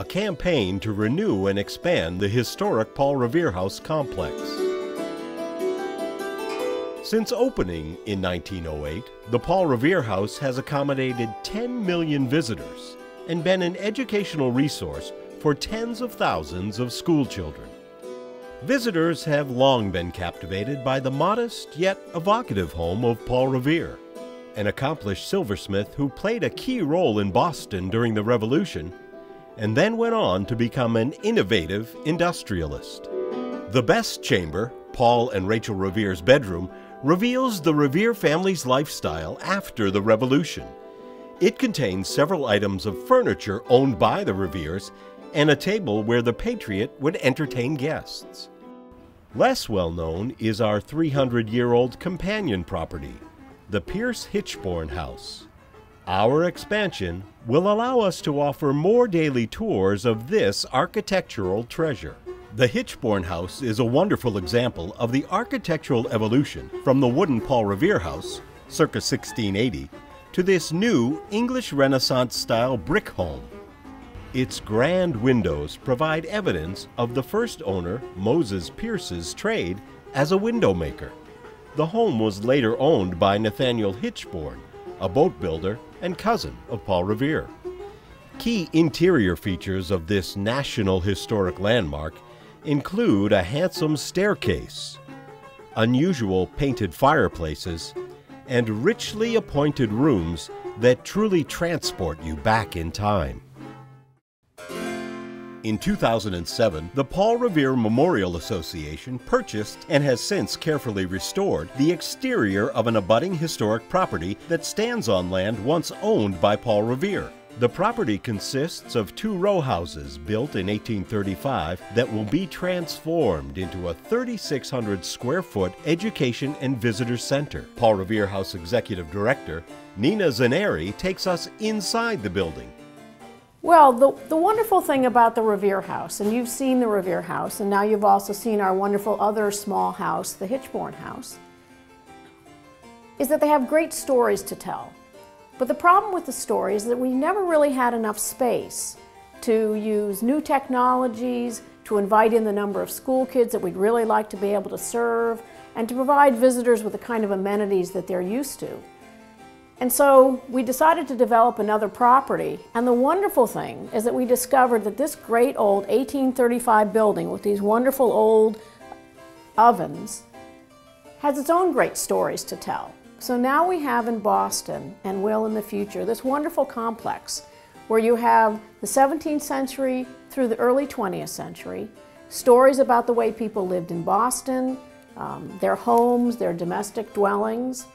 a campaign to renew and expand the historic Paul Revere House complex. Since opening in 1908, the Paul Revere House has accommodated 10 million visitors and been an educational resource for tens of thousands of school children. Visitors have long been captivated by the modest yet evocative home of Paul Revere, an accomplished silversmith who played a key role in Boston during the Revolution and then went on to become an innovative industrialist. The best chamber, Paul and Rachel Revere's bedroom, reveals the Revere family's lifestyle after the Revolution. It contains several items of furniture owned by the Reveres and a table where the Patriot would entertain guests. Less well known is our 300-year-old companion property, the Pierce Hitchbourne House. Our expansion will allow us to offer more daily tours of this architectural treasure. The Hitchbourne House is a wonderful example of the architectural evolution from the wooden Paul Revere house, circa 1680, to this new English Renaissance-style brick home. Its grand windows provide evidence of the first owner, Moses Pierce's trade as a window maker. The home was later owned by Nathaniel Hitchbourne, a boat builder and cousin of Paul Revere. Key interior features of this national historic landmark include a handsome staircase, unusual painted fireplaces, and richly appointed rooms that truly transport you back in time. In 2007, the Paul Revere Memorial Association purchased and has since carefully restored the exterior of an abutting historic property that stands on land once owned by Paul Revere. The property consists of 2 row houses built in 1835 that will be transformed into a 3,600 square foot education and visitor center. Paul Revere House Executive Director Nina Zaneri takes us inside the building. Well, the wonderful thing about the Revere House, and you've seen the Revere House, and now you've also seen our wonderful other small house, the Hitchbourne House, is that they have great stories to tell. But the problem with the story is that we never really had enough space to use new technologies, to invite in the number of school kids that we'd really like to be able to serve, and to provide visitors with the kind of amenities that they're used to. And so we decided to develop another property, and the wonderful thing is that we discovered that this great old 1835 building with these wonderful old ovens has its own great stories to tell. So now we have in Boston, and will in the future, this wonderful complex where you have the 17th century through the early 20th century, stories about the way people lived in Boston, their homes, their domestic dwellings,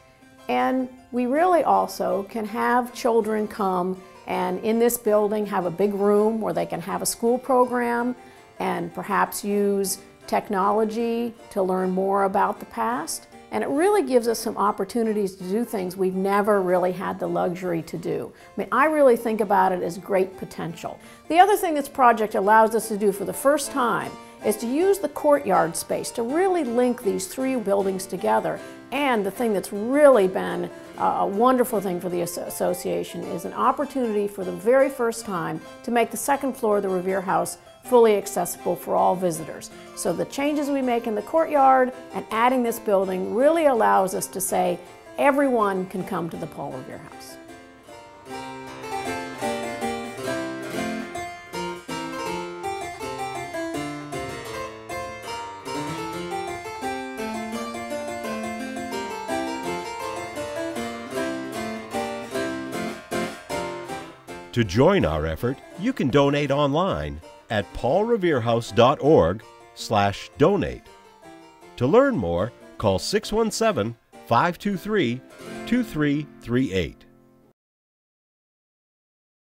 and we really also can have children come and in this building have a big room where they can have a school program and perhaps use technology to learn more about the past. And it really gives us some opportunities to do things we've never really had the luxury to do. I mean, I really think about it as great potential. The other thing this project allows us to do for the first time is to use the courtyard space to really link these 3 buildings together. And the thing that's really been a wonderful thing for the association is an opportunity for the very first time to make the 2nd floor of the Revere House fully accessible for all visitors. So the changes we make in the courtyard and adding this building really allows us to say everyone can come to the Paul Revere House. To join our effort, you can donate online at paulreverehouse.org/donate. To learn more, call 617-523-2338.